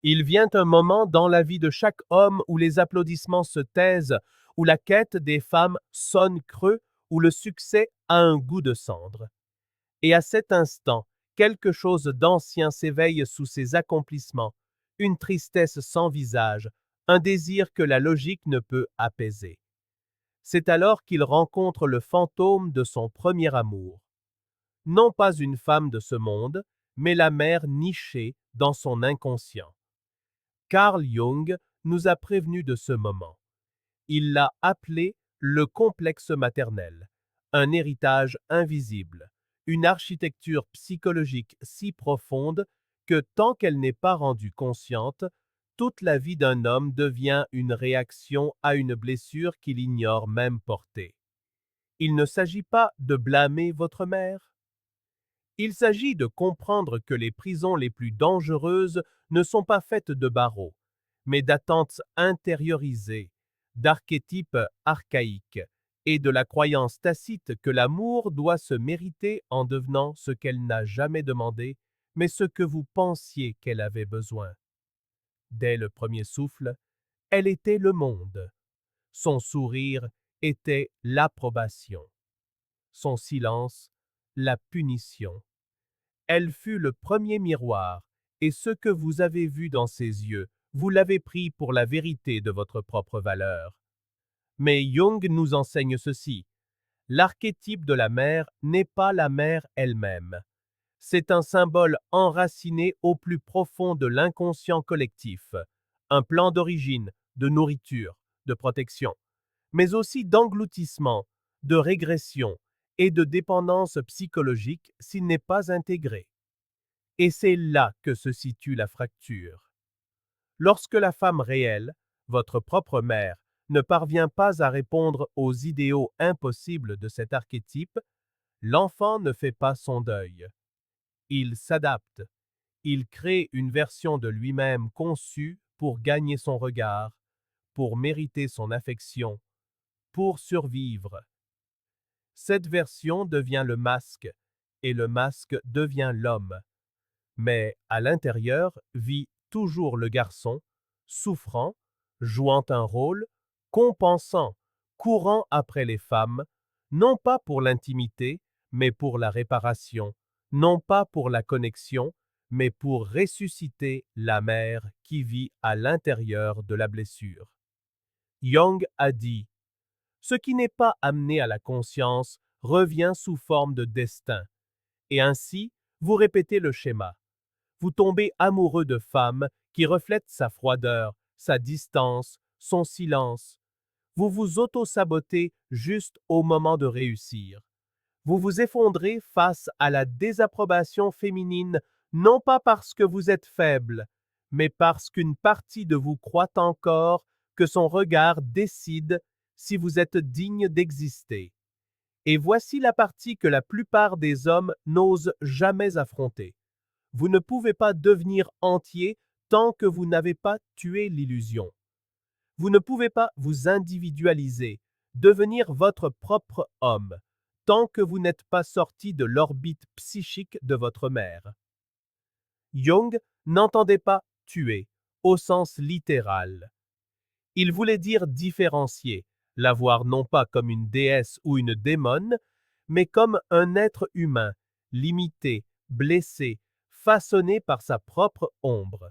Il vient un moment dans la vie de chaque homme où les applaudissements se taisent, où la quête des femmes sonne creux, où le succès a un goût de cendre. Et à cet instant, quelque chose d'ancien s'éveille sous ses accomplissements, une tristesse sans visage, un désir que la logique ne peut apaiser. C'est alors qu'il rencontre le fantôme de son premier amour. Non pas une femme de ce monde, mais la mère nichée dans son inconscient. Carl Jung nous a prévenus de ce moment. Il l'a appelé le complexe maternel, un héritage invisible, une architecture psychologique si profonde que tant qu'elle n'est pas rendue consciente, toute la vie d'un homme devient une réaction à une blessure qu'il ignore même porter. Il ne s'agit pas de blâmer votre mère. Il s'agit de comprendre que les prisons les plus dangereuses ne sont pas faites de barreaux, mais d'attentes intériorisées, d'archétypes archaïques et de la croyance tacite que l'amour doit se mériter en devenant ce qu'elle n'a jamais demandé, mais ce que vous pensiez qu'elle avait besoin. Dès le premier souffle, elle était le monde. Son sourire était l'approbation. Son silence, la punition. Elle fut le premier miroir, et ce que vous avez vu dans ses yeux, vous l'avez pris pour la vérité de votre propre valeur. Mais Jung nous enseigne ceci. L'archétype de la mère n'est pas la mère elle-même. C'est un symbole enraciné au plus profond de l'inconscient collectif, un plan d'origine, de nourriture, de protection, mais aussi d'engloutissement, de régression et de dépendance psychologique s'il n'est pas intégré. Et c'est là que se situe la fracture. Lorsque la femme réelle, votre propre mère, ne parvient pas à répondre aux idéaux impossibles de cet archétype, l'enfant ne fait pas son deuil. Il s'adapte. Il crée une version de lui-même conçue pour gagner son regard, pour mériter son affection, pour survivre. Cette version devient le masque, et le masque devient l'homme. Mais à l'intérieur vit toujours le garçon, souffrant, jouant un rôle, compensant, courant après les femmes, non pas pour l'intimité, mais pour la réparation, non pas pour la connexion, mais pour ressusciter la mère qui vit à l'intérieur de la blessure. Jung a dit, ce qui n'est pas amené à la conscience revient sous forme de destin, et ainsi vous répétez le schéma. Vous tombez amoureux de femmes qui reflètent sa froideur, sa distance, son silence. Vous vous auto-sabotez juste au moment de réussir. Vous vous effondrez face à la désapprobation féminine, non pas parce que vous êtes faible, mais parce qu'une partie de vous croit encore que son regard décide si vous êtes digne d'exister. Et voici la partie que la plupart des hommes n'osent jamais affronter. Vous ne pouvez pas devenir entier tant que vous n'avez pas tué l'illusion. Vous ne pouvez pas vous individualiser, devenir votre propre homme, tant que vous n'êtes pas sorti de l'orbite psychique de votre mère. Jung n'entendait pas tuer, au sens littéral. Il voulait dire différencier, la voir non pas comme une déesse ou une démone, mais comme un être humain, limité, blessé, façonné par sa propre ombre.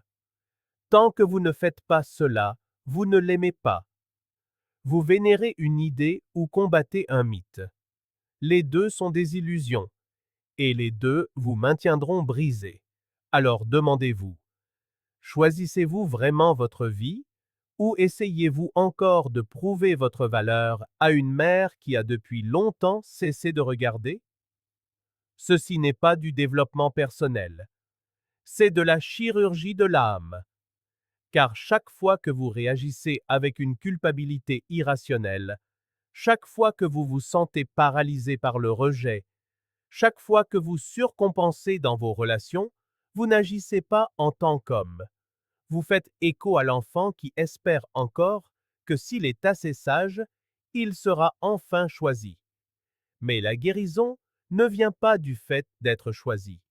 Tant que vous ne faites pas cela, vous ne l'aimez pas. Vous vénérez une idée ou combattez un mythe. Les deux sont des illusions, et les deux vous maintiendront brisé. Alors demandez-vous, choisissez-vous vraiment votre vie, ou essayez-vous encore de prouver votre valeur à une mère qui a depuis longtemps cessé de regarder? Ceci n'est pas du développement personnel, c'est de la chirurgie de l'âme. Car chaque fois que vous réagissez avec une culpabilité irrationnelle, chaque fois que vous vous sentez paralysé par le rejet, chaque fois que vous surcompensez dans vos relations, vous n'agissez pas en tant qu'homme. Vous faites écho à l'enfant qui espère encore que s'il est assez sage, il sera enfin choisi. Mais la guérison ne vient pas du fait d'être choisi.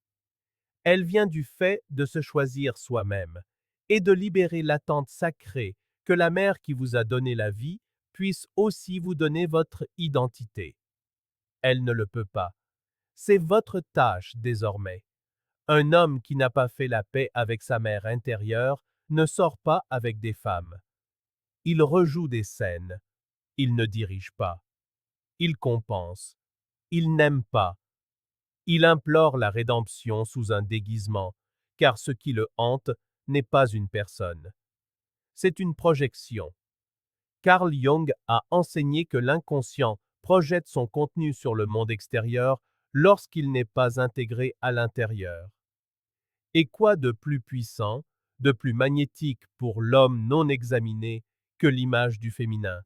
Elle vient du fait de se choisir soi-même et de libérer l'attente sacrée que la mère qui vous a donné la vie puisse aussi vous donner votre identité. Elle ne le peut pas. C'est votre tâche désormais. Un homme qui n'a pas fait la paix avec sa mère intérieure ne sort pas avec des femmes. Il rejoue des scènes. Il ne dirige pas. Il compense. Il n'aime pas. Il implore la rédemption sous un déguisement, car ce qui le hante n'est pas une personne. C'est une projection. Carl Jung a enseigné que l'inconscient projette son contenu sur le monde extérieur lorsqu'il n'est pas intégré à l'intérieur. Et quoi de plus puissant, de plus magnétique pour l'homme non examiné que l'image du féminin?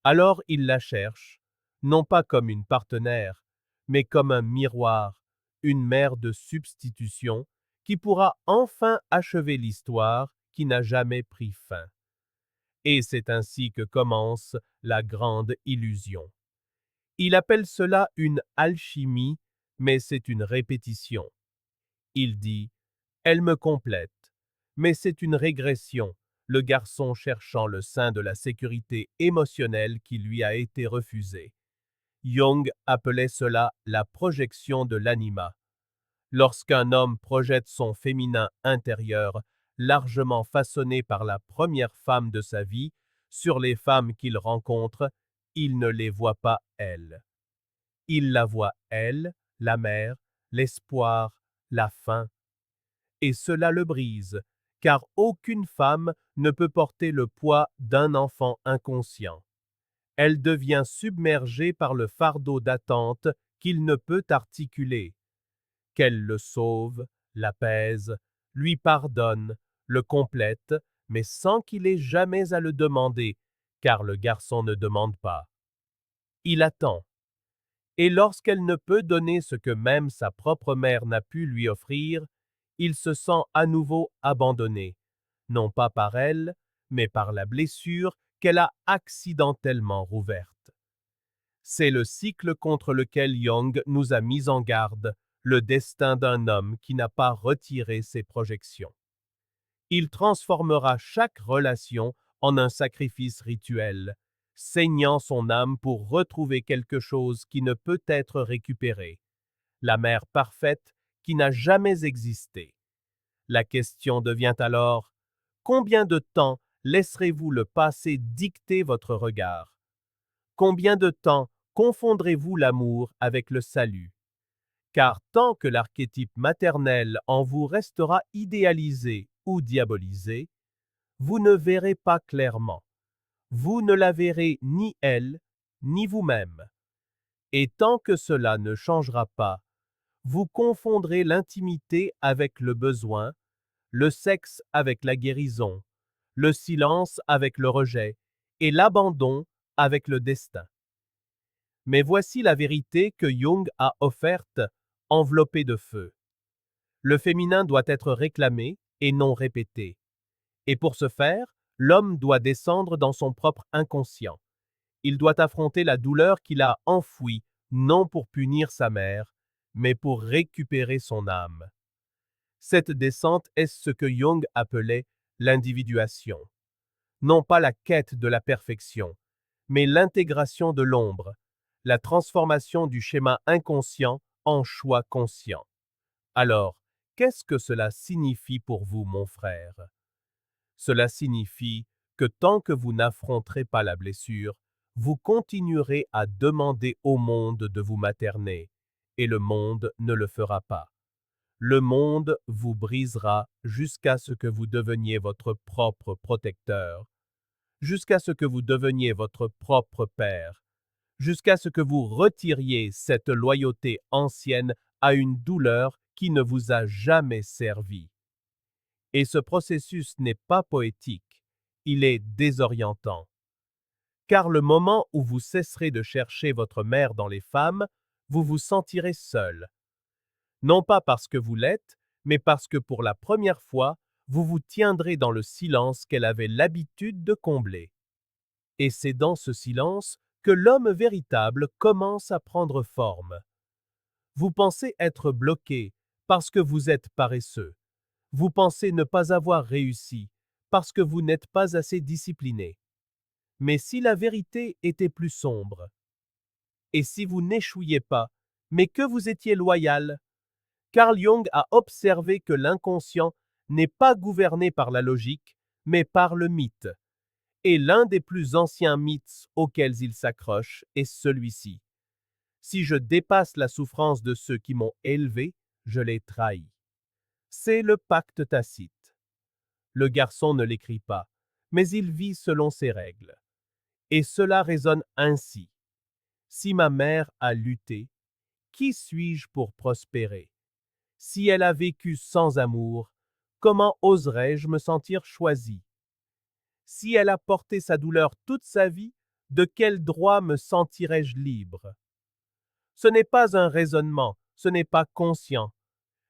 Alors il la cherche, non pas comme une partenaire, mais comme un miroir, une mère de substitution qui pourra enfin achever l'histoire qui n'a jamais pris fin. Et c'est ainsi que commence la grande illusion. Il appelle cela une alchimie, mais c'est une répétition. Il dit « Elle me complète », mais c'est une régression, le garçon cherchant le sein de la sécurité émotionnelle qui lui a été refusée. Jung appelait cela la projection de l'anima. Lorsqu'un homme projette son féminin intérieur, largement façonné par la première femme de sa vie, sur les femmes qu'il rencontre, il ne les voit pas elles. Il la voit elle, la mère, l'espoir, la faim. Et cela le brise, car aucune femme ne peut porter le poids d'un enfant inconscient. Elle devient submergée par le fardeau d'attente qu'il ne peut articuler. Qu'elle le sauve, l'apaise, lui pardonne, le complète, mais sans qu'il ait jamais à le demander, car le garçon ne demande pas. Il attend. Et lorsqu'elle ne peut donner ce que même sa propre mère n'a pu lui offrir, il se sent à nouveau abandonné, non pas par elle, mais par la blessure qu'elle a accidentellement rouverte. C'est le cycle contre lequel Jung nous a mis en garde, le destin d'un homme qui n'a pas retiré ses projections. Il transformera chaque relation en un sacrifice rituel, saignant son âme pour retrouver quelque chose qui ne peut être récupéré, la mère parfaite qui n'a jamais existé. La question devient alors, combien de temps laisserez-vous le passé dicter votre regard? Combien de temps confondrez-vous l'amour avec le salut? Car tant que l'archétype maternel en vous restera idéalisé ou diabolisé, vous ne verrez pas clairement. Vous ne la verrez ni elle, ni vous-même. Et tant que cela ne changera pas, vous confondrez l'intimité avec le besoin, le sexe avec la guérison, le silence avec le rejet et l'abandon avec le destin. Mais voici la vérité que Jung a offerte, enveloppée de feu. Le féminin doit être réclamé et non répété. Et pour ce faire, l'homme doit descendre dans son propre inconscient. Il doit affronter la douleur qu'il a enfouie, non pour punir sa mère, mais pour récupérer son âme. Cette descente est ce que Jung appelait l'individuation. Non pas la quête de la perfection, mais l'intégration de l'ombre, la transformation du schéma inconscient en choix conscient. Alors, qu'est-ce que cela signifie pour vous, mon frère? Cela signifie que tant que vous n'affronterez pas la blessure, vous continuerez à demander au monde de vous materner, et le monde ne le fera pas. Le monde vous brisera jusqu'à ce que vous deveniez votre propre protecteur, jusqu'à ce que vous deveniez votre propre père, jusqu'à ce que vous retiriez cette loyauté ancienne à une douleur qui ne vous a jamais servi. Et ce processus n'est pas poétique, il est désorientant. Car le moment où vous cesserez de chercher votre mère dans les femmes, vous vous sentirez seul. Non pas parce que vous l'êtes, mais parce que pour la première fois, vous vous tiendrez dans le silence qu'elle avait l'habitude de combler. Et c'est dans ce silence que l'homme véritable commence à prendre forme. Vous pensez être bloqué parce que vous êtes paresseux. Vous pensez ne pas avoir réussi parce que vous n'êtes pas assez discipliné. Mais si la vérité était plus sombre, et si vous n'échouiez pas, mais que vous étiez loyal, Carl Jung a observé que l'inconscient n'est pas gouverné par la logique, mais par le mythe. Et l'un des plus anciens mythes auxquels il s'accroche est celui-ci. Si je dépasse la souffrance de ceux qui m'ont élevé, je les trahis. C'est le pacte tacite. Le garçon ne l'écrit pas, mais il vit selon ses règles. Et cela résonne ainsi. Si ma mère a lutté, qui suis-je pour prospérer? Si elle a vécu sans amour, comment oserais-je me sentir choisi? Si elle a porté sa douleur toute sa vie, de quel droit me sentirais-je libre? Ce n'est pas un raisonnement, ce n'est pas conscient.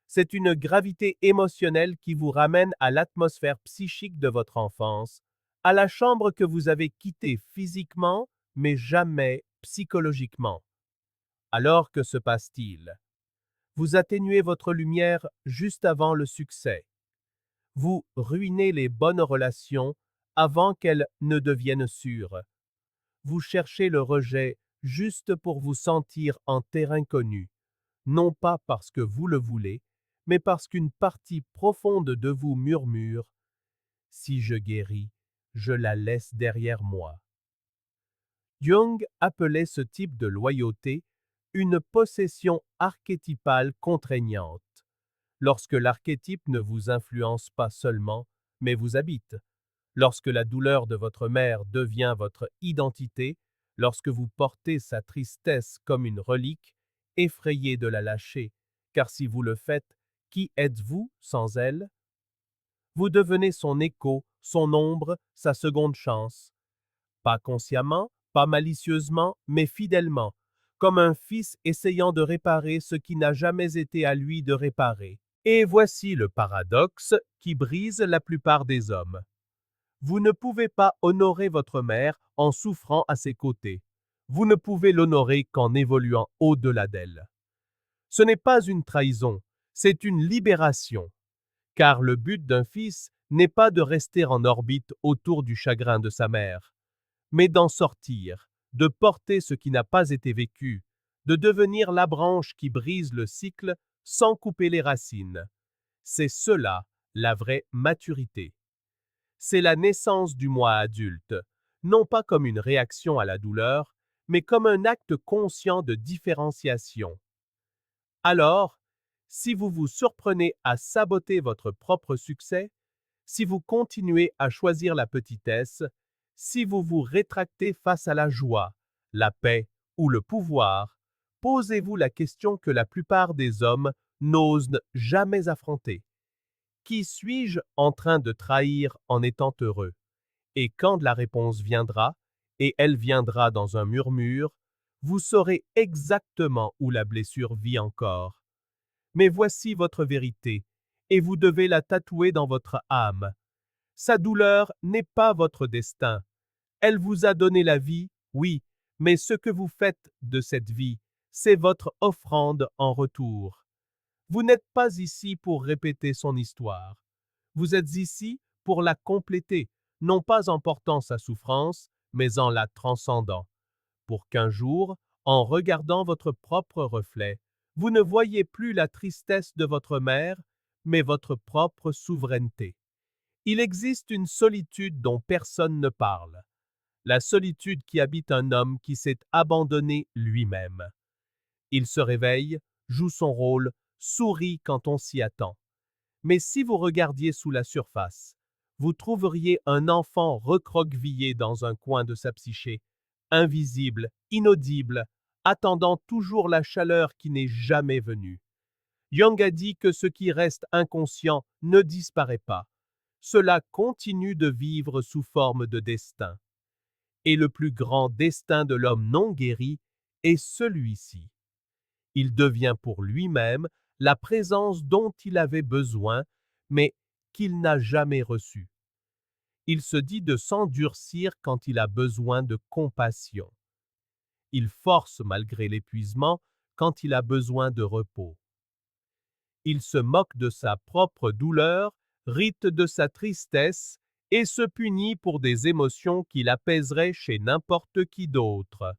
C'est une gravité émotionnelle qui vous ramène à l'atmosphère psychique de votre enfance, à la chambre que vous avez quittée physiquement, mais jamais psychologiquement. Alors que se passe-t-il? Vous atténuez votre lumière juste avant le succès. Vous ruinez les bonnes relations avant qu'elles ne deviennent sûres. Vous cherchez le rejet juste pour vous sentir en terrain connu, non pas parce que vous le voulez, mais parce qu'une partie profonde de vous murmure ⁇ Si je guéris, je la laisse derrière moi ⁇ Jung appelait ce type de loyauté une possession archétypale contraignante, lorsque l'archétype ne vous influence pas seulement, mais vous habite. Lorsque la douleur de votre mère devient votre identité, lorsque vous portez sa tristesse comme une relique, effrayé de la lâcher, car si vous le faites, qui êtes-vous sans elle? Vous devenez son écho, son ombre, sa seconde chance. Pas consciemment, pas malicieusement, mais fidèlement, comme un fils essayant de réparer ce qui n'a jamais été à lui de réparer. Et voici le paradoxe qui brise la plupart des hommes. Vous ne pouvez pas honorer votre mère en souffrant à ses côtés. Vous ne pouvez l'honorer qu'en évoluant au-delà d'elle. Ce n'est pas une trahison, c'est une libération. Car le but d'un fils n'est pas de rester en orbite autour du chagrin de sa mère, mais d'en sortir, de porter ce qui n'a pas été vécu, de devenir la branche qui brise le cycle sans couper les racines. C'est cela, la vraie maturité. C'est la naissance du moi adulte, non pas comme une réaction à la douleur, mais comme un acte conscient de différenciation. Alors, si vous vous surprenez à saboter votre propre succès, si vous continuez à choisir la petitesse, si vous vous rétractez face à la joie, la paix ou le pouvoir, posez-vous la question que la plupart des hommes n'osent jamais affronter. Qui suis-je en train de trahir en étant heureux? Et quand la réponse viendra, et elle viendra dans un murmure, vous saurez exactement où la blessure vit encore. Mais voici votre vérité, et vous devez la tatouer dans votre âme. Sa douleur n'est pas votre destin. Elle vous a donné la vie, oui, mais ce que vous faites de cette vie, c'est votre offrande en retour. Vous n'êtes pas ici pour répéter son histoire. Vous êtes ici pour la compléter, non pas en portant sa souffrance, mais en la transcendant, pour qu'un jour, en regardant votre propre reflet, vous ne voyez plus la tristesse de votre mère, mais votre propre souveraineté. Il existe une solitude dont personne ne parle, la solitude qui habite un homme qui s'est abandonné lui-même. Il se réveille, joue son rôle, sourit quand on s'y attend. Mais si vous regardiez sous la surface, vous trouveriez un enfant recroquevillé dans un coin de sa psyché, invisible, inaudible, attendant toujours la chaleur qui n'est jamais venue. Jung a dit que ce qui reste inconscient ne disparaît pas. Cela continue de vivre sous forme de destin. Et le plus grand destin de l'homme non guéri est celui-ci. Il devient pour lui-même la présence dont il avait besoin, mais qu'il n'a jamais reçue. Il se dit de s'endurcir quand il a besoin de compassion. Il force malgré l'épuisement quand il a besoin de repos. Il se moque de sa propre douleur, rit de sa tristesse et se punit pour des émotions qu'il apaiserait chez n'importe qui d'autre.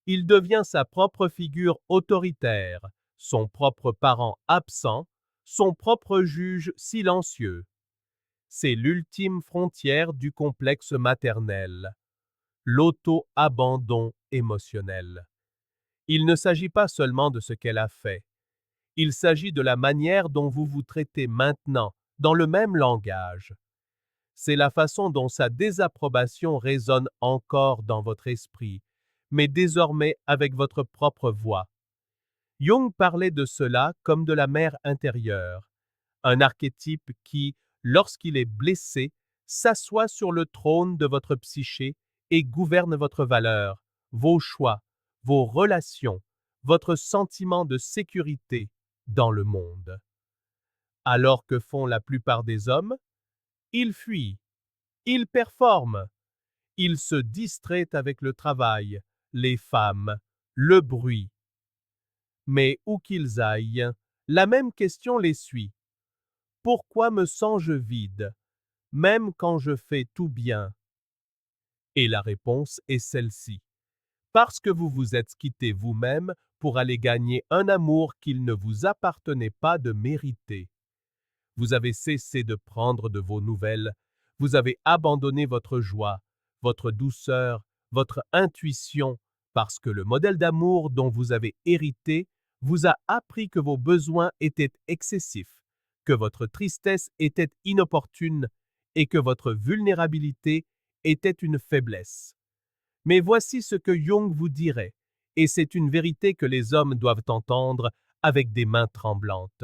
Il devient sa propre figure autoritaire, son propre parent absent, son propre juge silencieux. C'est l'ultime frontière du complexe maternel, l'auto-abandon émotionnel. Il ne s'agit pas seulement de ce qu'elle a fait. Il s'agit de la manière dont vous vous traitez maintenant, dans le même langage. C'est la façon dont sa désapprobation résonne encore dans votre esprit, mais désormais avec votre propre voix. Jung parlait de cela comme de la mère intérieure, un archétype qui, lorsqu'il est blessé, s'assoit sur le trône de votre psyché et gouverne votre valeur, vos choix, vos relations, votre sentiment de sécurité dans le monde. Alors que font la plupart des hommes? Ils fuient, ils performent, ils se distraient avec le travail, les femmes, le bruit. Mais où qu'ils aillent, la même question les suit. Pourquoi me sens-je vide, même quand je fais tout bien? Et la réponse est celle-ci. Parce que vous vous êtes quitté vous-même pour aller gagner un amour qu'il ne vous appartenait pas de mériter. Vous avez cessé de prendre de vos nouvelles, vous avez abandonné votre joie, votre douceur, votre intuition, parce que le modèle d'amour dont vous avez hérité vous a appris que vos besoins étaient excessifs, que votre tristesse était inopportune et que votre vulnérabilité était une faiblesse. Mais voici ce que Jung vous dirait, et c'est une vérité que les hommes doivent entendre avec des mains tremblantes.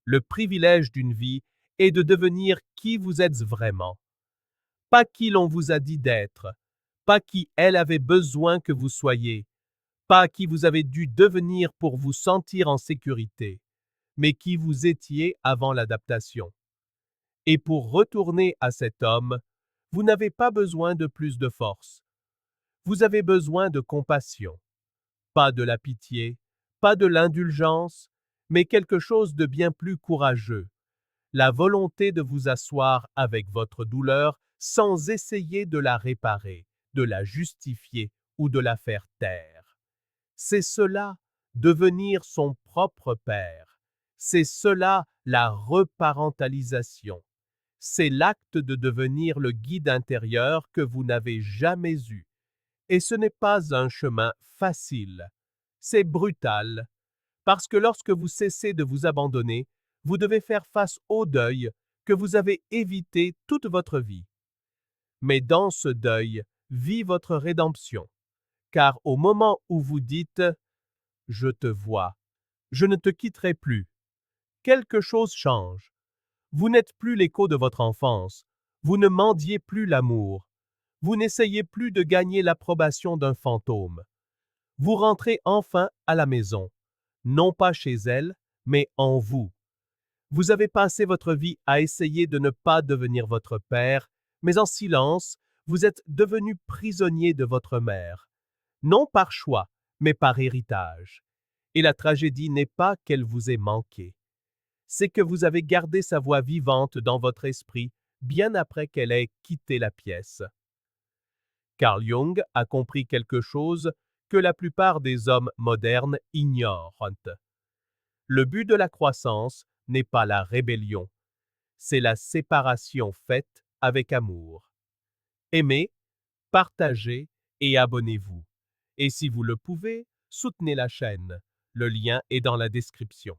Le privilège d'une vie est de devenir qui vous êtes vraiment. Pas qui l'on vous a dit d'être, pas qui elle avait besoin que vous soyez, pas qui vous avez dû devenir pour vous sentir en sécurité, mais qui vous étiez avant l'adaptation. Et pour retourner à cet homme, vous n'avez pas besoin de plus de force. Vous avez besoin de compassion. Pas de la pitié, pas de l'indulgence, mais quelque chose de bien plus courageux. La volonté de vous asseoir avec votre douleur sans essayer de la réparer, de la justifier ou de la faire taire. C'est cela, devenir son propre père. C'est cela, la reparentalisation. C'est l'acte de devenir le guide intérieur que vous n'avez jamais eu. Et ce n'est pas un chemin facile. C'est brutal, parce que lorsque vous cessez de vous abandonner, vous devez faire face au deuil que vous avez évité toute votre vie. Mais dans ce deuil vit votre rédemption, car au moment où vous dites « Je te vois, je ne te quitterai plus », quelque chose change. Vous n'êtes plus l'écho de votre enfance, vous ne mendiez plus l'amour, vous n'essayez plus de gagner l'approbation d'un fantôme. Vous rentrez enfin à la maison, non pas chez elle, mais en vous. Vous avez passé votre vie à essayer de ne pas devenir votre père, mais en silence, vous êtes devenu prisonnier de votre mère, non par choix, mais par héritage. Et la tragédie n'est pas qu'elle vous ait manqué, c'est que vous avez gardé sa voix vivante dans votre esprit bien après qu'elle ait quitté la pièce. Carl Jung a compris quelque chose que la plupart des hommes modernes ignorent. Le but de la croissance n'est pas la rébellion, c'est la séparation faite avec amour. Aimez, partagez et abonnez-vous. Et si vous le pouvez, soutenez la chaîne. Le lien est dans la description.